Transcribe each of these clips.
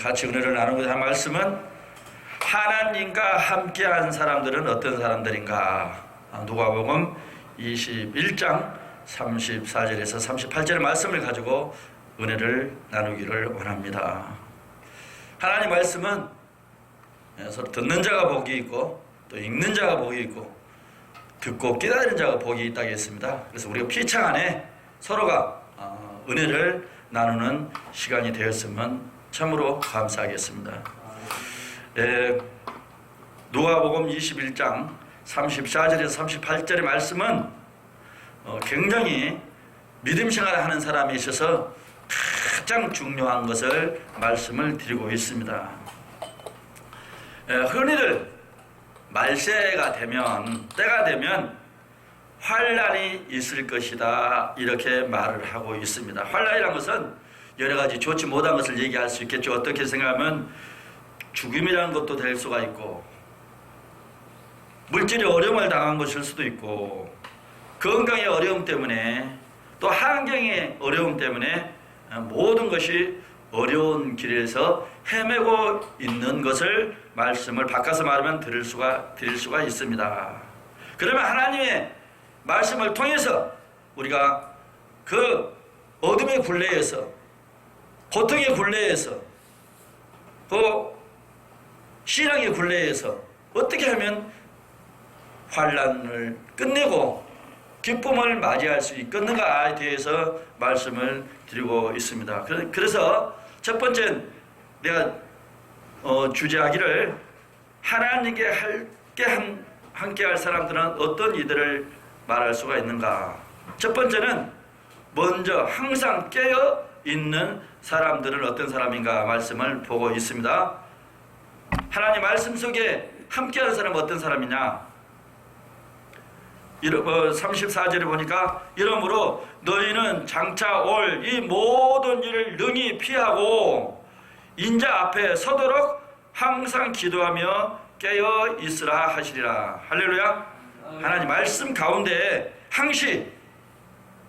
같이 은혜를 나누고자 할 말씀은 하나님과 함께한 사람들은 어떤 사람들인가. 누가복음 21장 34절에서 38절의 말씀을 가지고 은혜를 나누기를 원합니다. 하나님 말씀은 서로 듣는 자가 복이 있고 또 읽는 자가 복이 있고 듣고 깨달은 자가 복이 있다고 했습니다. 그래서 우리가 피창 안에 서로가 은혜를 나누는 시간이 되었으면 참으로 감사하겠습니다. 누가복음 21장 34절에서 38절의 말씀은 굉장히 믿음 생활을 하는 사람에 있어서 가장 중요한 것을 말씀을 드리고 있습니다. 흔히들 말세가 되면, 때가 되면 환난이 있을 것이다 이렇게 말을 하고 있습니다. 환난이라는 것은 여러 가지 좋지 못한 것을 얘기할 수 있겠죠. 어떻게 생각하면 죽음이라는 것도 될 수가 있고, 물질의 어려움을 당한 것일 수도 있고, 건강의 어려움 때문에, 또 환경의 어려움 때문에 모든 것이 어려운 길에서 헤매고 있는 것을 말씀을 바꿔서 말하면 드릴 수가 있습니다. 그러면 하나님의 말씀을 통해서 우리가 그 어둠의 굴레에서, 고통의 굴레에서, 또 신앙의 굴레에서 어떻게 하면 환난을 끝내고 기쁨을 맞이할 수 있겠는가에 대해서 말씀을 드리고 있습니다. 그래서 첫 번째 내가 주제하기를 하나님께 함께할 사람들은 어떤 이들을 말할 수가 있는가. 첫 번째는 먼저 항상 깨어 있는 사람들은 어떤 사람인가 말씀을 보고 있습니다. 하나님 말씀 속에 함께하는 사람은 어떤 사람이냐. 34절에 보니까 이러므로 너희는 장차 올 이 모든 일을 능히 피하고 인자 앞에 서도록 항상 기도하며 깨어 있으라 하시리라. 할렐루야. 하나님 말씀 가운데 항시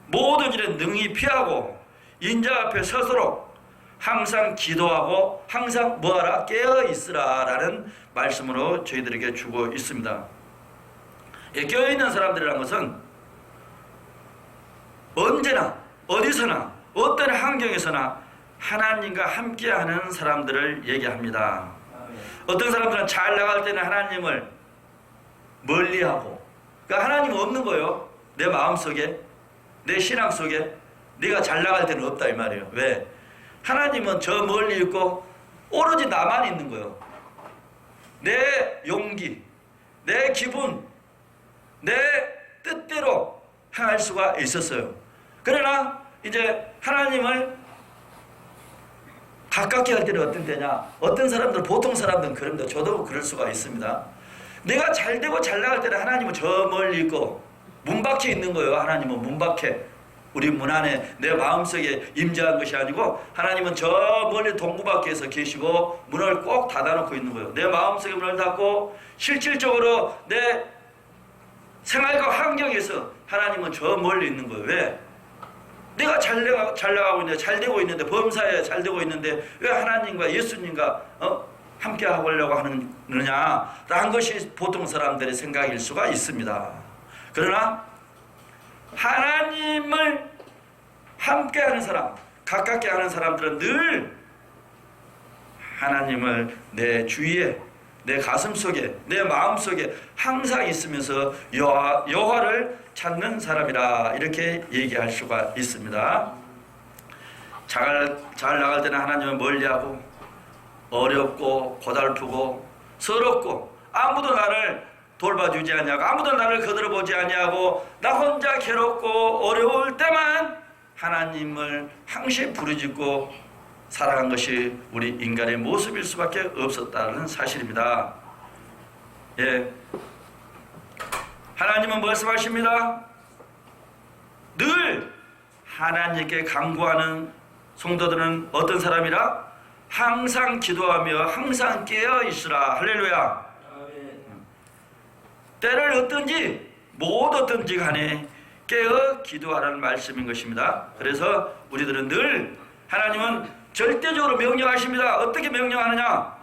모든 일을 능히 피하고 인자 앞에 서도록 항상 기도하고 항상 뭐하라? 깨어 있으라 라는 말씀으로 저희들에게 주고 있습니다. 깨어있는 사람들이라는 것은 언제나 어디서나 어떤 환경에서나 하나님과 함께하는 사람들을 얘기합니다. 어떤 사람들은 잘 나갈 때는 하나님을 멀리하고, 그러니까 하나님은 없는 거예요. 내 마음속에, 내 신앙 속에 내가 잘 나갈 때는 없다 이 말이에요. 왜? 하나님은 저 멀리 있고 오로지 나만 있는 거예요. 내 용기, 내 기분, 내 뜻대로 행할 수가 있었어요. 그러나 이제 하나님을 가깝게 할 때는 어떤 때냐. 어떤 사람들은, 보통 사람들은 그런데 저도 그럴 수가 있습니다. 내가 잘 되고 잘 나갈 때는 하나님은 저 멀리 있고 문 밖에 있는 거예요. 하나님은 문 밖에, 우리 문 안에 내 마음속에 임재한 것이 아니고 하나님은 저 멀리 동구 밖에서 계시고 문을 꼭 닫아놓고 있는 거예요. 내 마음속에 문을 닫고 실질적으로 내 생활과 환경에서 하나님은 저 멀리 있는 거예요. 왜? 내가 잘 나가고 있는데, 잘 되고 있는데, 범사에 잘 되고 있는데 왜 하나님과 예수님과 함께 하려고 하느냐라는 것이 보통 사람들의 생각일 수가 있습니다. 그러나 하나님을 함께하는 사람, 가깝게 하는 사람들은 늘 하나님을 내 주위에, 내 가슴 속에, 내 마음 속에 항상 있으면서 여호와를 찾는 사람이라 이렇게 얘기할 수가 있습니다. 잘 나갈 때는 하나님을 멀리하고 어렵고 고달프고 서럽고 아무도 나를 돌봐주지 아니하고 아무도 나를 거들어보지 아니하고 나 혼자 괴롭고 어려울 때만 하나님을 항시 부르짖고 살아간 것이 우리 인간의 모습일 수밖에 없었다는 사실입니다. 예, 하나님은 말씀하십니다. 늘 하나님께 간구하는 성도들은 어떤 사람이라? 항상 기도하며 항상 깨어 있으라. 할렐루야. 때를 얻든지 못 얻든지 간에 깨어 기도하라는 말씀인 것입니다. 그래서 우리들은 늘, 하나님은 절대적으로 명령하십니다. 어떻게 명령하느냐?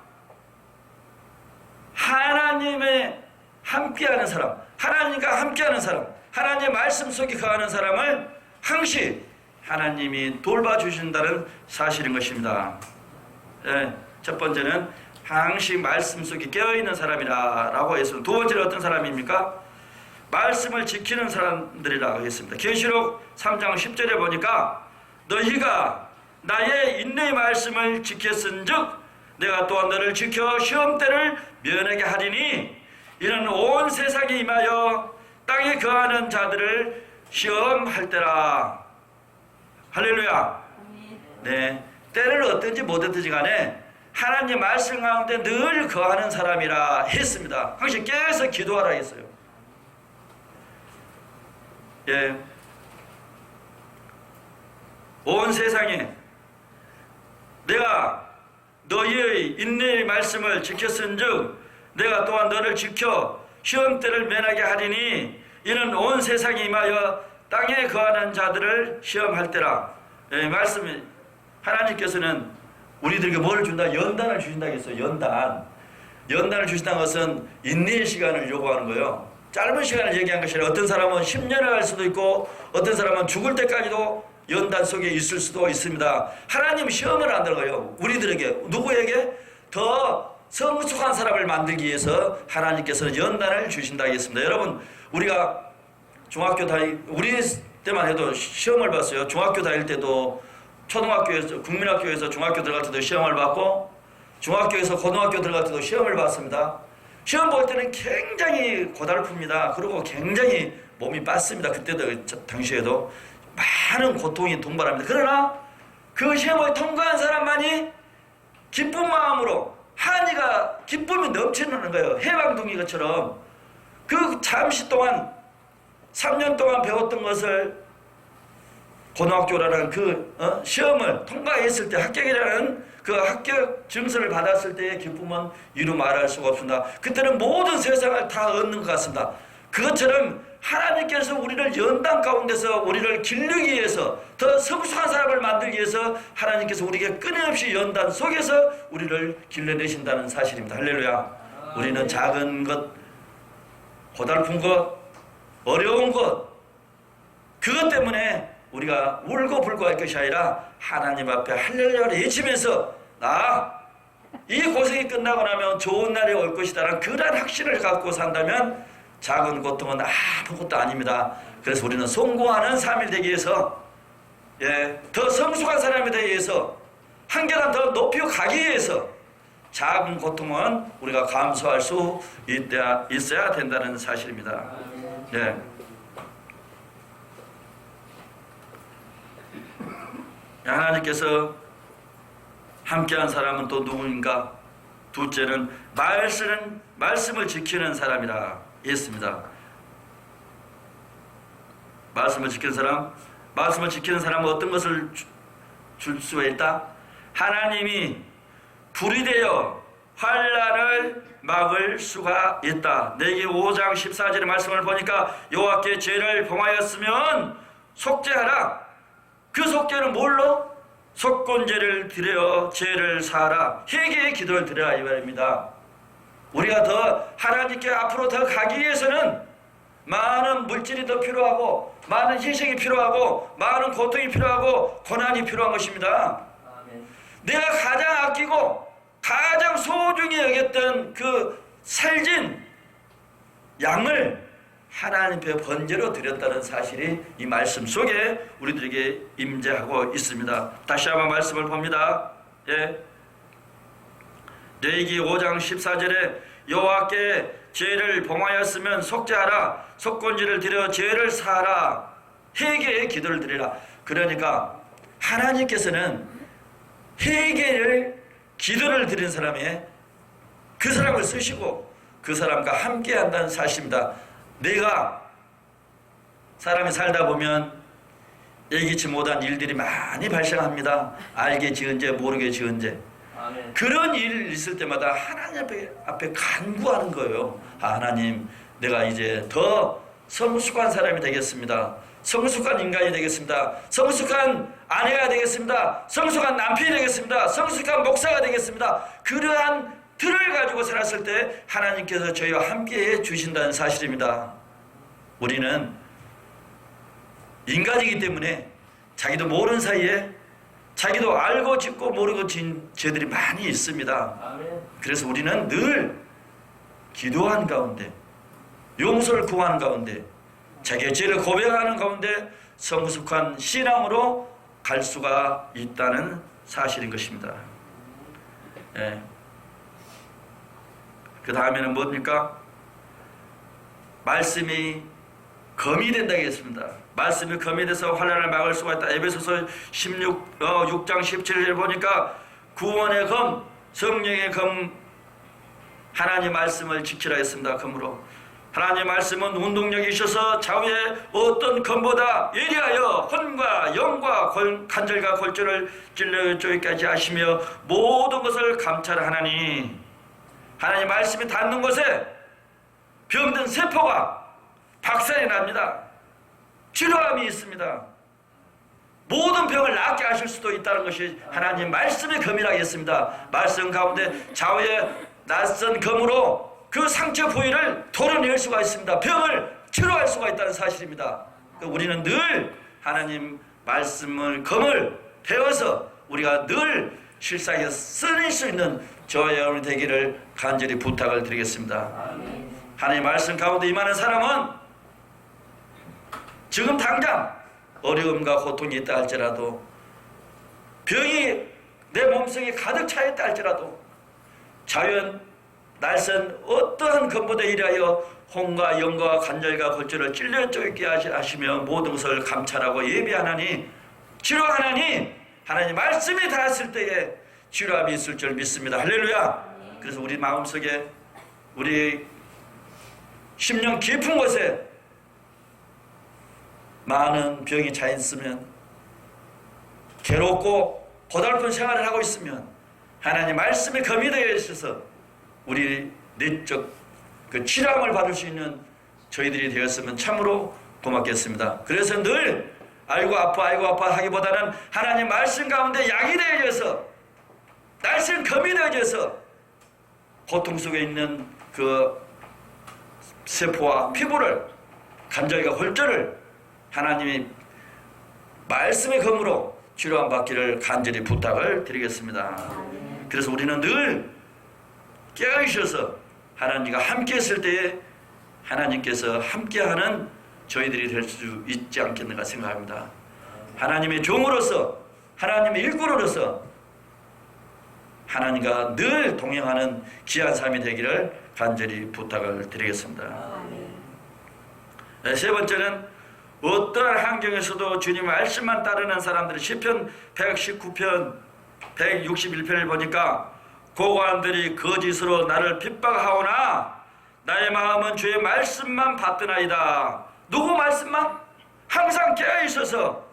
하나님의 함께하는 사람, 하나님과 함께하는 사람, 하나님의 말씀 속에 거하는 사람을 항시 하나님이 돌봐주신다는 사실인 것입니다. 첫 번째는 항시 말씀 속에 깨어있는 사람이라고 했습니다. 두 번째는 어떤 사람입니까? 말씀을 지키는 사람들이라고 했습니다. 계시록 3장 10절에 보니까 너희가 나의 인내의 말씀을 지켰은즉 내가 또한 너를 지켜 시험때를 면하게 하리니 이는 온 세상에 임하여 땅에 거하는 자들을 시험할 때라. 할렐루야. 네, 때를 어떤지 못했든지 간에 하나님 말씀 가운데 늘 거하는 사람이라 했습니다. 항상 깨어서 기도하라 했어요. 예, 온 세상에 내가 너희의 인내의 말씀을 지켰은즉 내가 또한 너를 지켜 시험때를 면하게 하리니 이는 온 세상에 임하여 땅에 거하는 자들을 시험할 때라. 예, 말씀이 하나님께서는 우리들에게 뭘 준다? 연단을 주신다고 했어요. 연단을 주신다는 것은 인내의 시간을 요구하는 거예요. 짧은 시간을 얘기한 것이 아니라 어떤 사람은 10년을 할 수도 있고 어떤 사람은 죽을 때까지도 연단 속에 있을 수도 있습니다. 하나님은 시험을 안 들어가요. 우리들에게, 누구에게? 더 성숙한 사람을 만들기 위해서 하나님께서는 연단을 주신다고 했습니다. 여러분, 우리가 우리 때만 해도 시험을 봤어요. 중학교 다닐 때도 초등학교에서, 국민학교에서 중학교 들어갈 때도 시험을 받고 중학교에서 고등학교 들어갈 때도 시험을 봤습니다. 시험 볼 때는 굉장히 고달픕니다. 그리고 굉장히 몸이 빠습니다. 그때도 당시에도 많은 고통이 동반합니다. 그러나 그 시험을 통과한 사람만이 기쁜 마음으로 한이가 기쁨이 넘치는 거예요. 해방둥이 것처럼 그 잠시 동안 3년 동안 배웠던 것을 고등학교라는 그 시험을 통과했을 때 합격이라는 그 합격 증서를 받았을 때의 기쁨은 이루 말할 수가 없습니다. 그때는 모든 세상을 다 얻는 것 같습니다. 그것처럼 하나님께서 우리를 연단 가운데서 우리를 기르기 위해서 더 성숙한 사람을 만들기 위해서 하나님께서 우리에게 끊임없이 연단 속에서 우리를 길러내신다는 사실입니다. 할렐루야. 우리는 작은 것, 고달픈 것, 어려운 것, 그것 때문에 우리가 울고 불고 할 것이 아니라 하나님 앞에 할렐루야를 외치면서 이 고생이 끝나고 나면 좋은 날이 올 것이다라는 그런 확신을 갖고 산다면 작은 고통은 아무것도 아닙니다. 그래서 우리는 성공하는 삶이 되기 위해서 더 성숙한 사람이 되기 위해서 한 계단 더 높이 가기 위해서 작은 고통은 우리가 감수할 수 있어야 된다는 사실입니다. 하나님께서 함께한 사람은 또 누구인가? 둘째는 말씀을 지키는 사람이라 했습니다. 말씀을 지키는 사람은 어떤 것을 줄 수가 있다? 하나님이 불이 되어 환난을 막을 수가 있다. 내기 5장 14절의 말씀을 보니까 여호와께 죄를 범하였으면 속죄하라. 그 속죄는 뭘로? 속건제를 드려 죄를 사하라. 회개의 기도를 드려라 이 말입니다. 우리가 더 하나님께 앞으로 더 가기 위해서는 많은 물질이 더 필요하고 많은 희생이 필요하고 많은 고통이 필요하고 고난이 필요한 것입니다. 아멘. 내가 가장 아끼고 가장 소중히 여겼던 그 살진 양을 하나님 앞에 번제로 드렸다는 사실이 이 말씀 속에 우리들에게 임재하고 있습니다. 다시 한번 말씀을 봅니다. 레위기 5장 14절에 여호와께 죄를 범하였으면 속죄하라. 속건제를 드려 죄를 사하라. 회개의 기도를 드리라. 그러니까 하나님께서는 회개를 기도를 드린 사람의 그 사람을 쓰시고 그 사람과 함께 한다는 사실입니다. 내가 사람이 살다 보면 예기치 못한 일들이 많이 발생합니다. 알게 지은 죄 모르게 지은 죄. 아멘. 그런 일이 있을 때마다 하나님 앞에 간구하는 거예요. 하나님, 내가 이제 더 성숙한 사람이 되겠습니다. 성숙한 인간이 되겠습니다. 성숙한 아내가 되겠습니다. 성숙한 남편이 되겠습니다. 성숙한 목사가 되겠습니다. 그러한 틀을 가지고 살았을 때 하나님께서 저희와 함께해 주신다는 사실입니다. 우리는 인간이기 때문에 자기도 모르는 사이에 자기도 알고 짓고 모르고 진 죄들이 많이 있습니다. 그래서 우리는 늘 기도한 가운데, 용서를 구하는 가운데, 자기의 죄를 고백하는 가운데 성숙한 신앙으로 갈 수가 있다는 사실인 것입니다. 예. 그 다음에는 뭡니까? 말씀이 검이 된다고 했습니다. 말씀이 검이 돼서 환난을 막을 수가 있다. 에베소서 6장 17절에 보니까 구원의 검, 성령의 검, 하나님 말씀을 지키라 했습니다. 검으로. 하나님 말씀은 운동력이 있어서 좌우의 어떤 검보다 예리하여 혼과 영과 간절과 골절을 찔러 쪼기까지 하시며 모든 것을 감찰하나니, 하나님 말씀이 닿는 곳에 병든 세포가 박살이 납니다. 치료함이 있습니다. 모든 병을 낫게 하실 수도 있다는 것이 하나님 말씀의 검이라고 했습니다. 말씀 가운데 좌우의 낯선 검으로 그 상처 부위를 도려낼 수가 있습니다. 병을 치료할 수가 있다는 사실입니다. 우리는 늘 하나님 말씀을 검을 배워서 우리가 늘 실상에서 쓰일 수 있는 저와 여러분이 되기를 간절히 부탁을 드리겠습니다. 하나님 말씀 가운데 임하는 사람은 지금 당장 어려움과 고통이 있다 할지라도, 병이 내 몸속에 가득 차 있다 할지라도, 자연 날선 어떠한 검보다 이하여 혼과 영과 간절과 골절을 찔려 쪼개 하시며 모든 것을 감찰하고 예비하나니, 치료하나니, 하나님 말씀이 닿았을 때에 치료함이 있을 줄 믿습니다. 할렐루야. 그래서 우리 마음속에, 우리 심령 깊은 곳에 많은 병이 차 있으면, 괴롭고 고달픈 생활을 하고 있으면 하나님 말씀에 검이 되어 있어서 우리 내적 그 치료함을 받을 수 있는 저희들이 되었으면 참으로 고맙겠습니다. 그래서 늘 알고 아파 하기보다는 하나님 말씀 가운데 약이 되어져서, 날쌘 검이 되어져서 고통 속에 있는 그 세포와 피부를, 간절과 골절을 하나님이 말씀의 검으로 치료함 받기를 간절히 부탁을 드리겠습니다. 그래서 우리는 늘 깨어있어서 하나님과 함께 했을 때에 하나님께서 함께하는 저희들이 될 수 있지 않겠는가 생각합니다. 하나님의 종으로서, 하나님의 일꾼으로서 하나님과 늘 동행하는 귀한 삶이 되기를 간절히 부탁을 드리겠습니다. 네, 세 번째는 어떠한 환경에서도 주님 말씀만 따르는 사람들이, 시편 119편 161편을 보니까 고관들이 거짓으로 나를 핍박하오나 나의 마음은 주의 말씀만 받드나이다. 누구 말씀만? 항상 깨어있어서,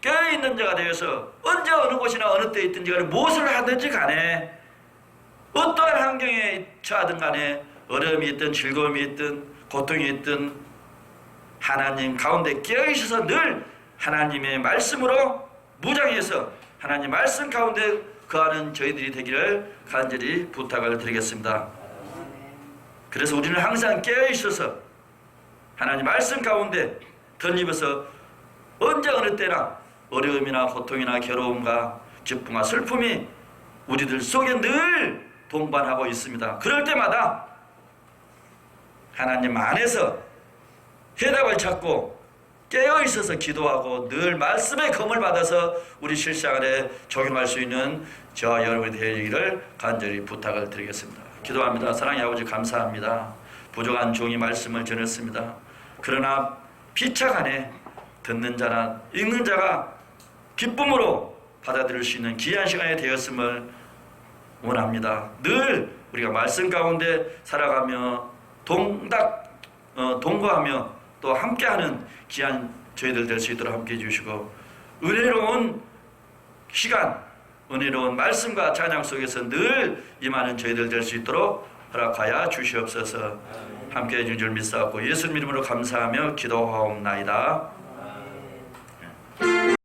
깨어있는 자가 되어서 언제 어느 곳이나 어느 때 있든지 간에 무엇을 하든지 간에 어떠한 환경에 처하든 간에 어려움이 있든 즐거움이 있든 고통이 있든 하나님 가운데 깨어있어서 늘 하나님의 말씀으로 무장해서 하나님 말씀 가운데 거하는 저희들이 되기를 간절히 부탁을 드리겠습니다. 그래서 우리는 항상 깨어있어서 하나님 말씀 가운데 덧입어서 언제 어느 때나 어려움이나 고통이나 괴로움과 기쁨과 슬픔이 우리들 속에 늘 동반하고 있습니다. 그럴 때마다 하나님 안에서 해답을 찾고 깨어있어서 기도하고 늘 말씀의 검을 받아서 우리 실생활에 적용할 수 있는 저와 여러분이 되기를 간절히 부탁을 드리겠습니다. 기도합니다. 사랑의 아버지 감사합니다. 부족한 종이 말씀을 전했습니다. 그러나 피차간에 듣는 자나 읽는 자가 기쁨으로 받아들일 수 있는 귀한 시간이 되었음을 원합니다. 늘 우리가 말씀 가운데 살아가며 동거하며 또 함께하는 귀한 저희들 될 수 있도록 함께해 주시고, 은혜로운 시간, 은혜로운 말씀과 찬양 속에서 늘 임하는 저희들 될 수 있도록 허락하여 주시옵소서. 함께 해준 줄 믿사옵고 예수님 이름으로 감사하며 기도하옵나이다.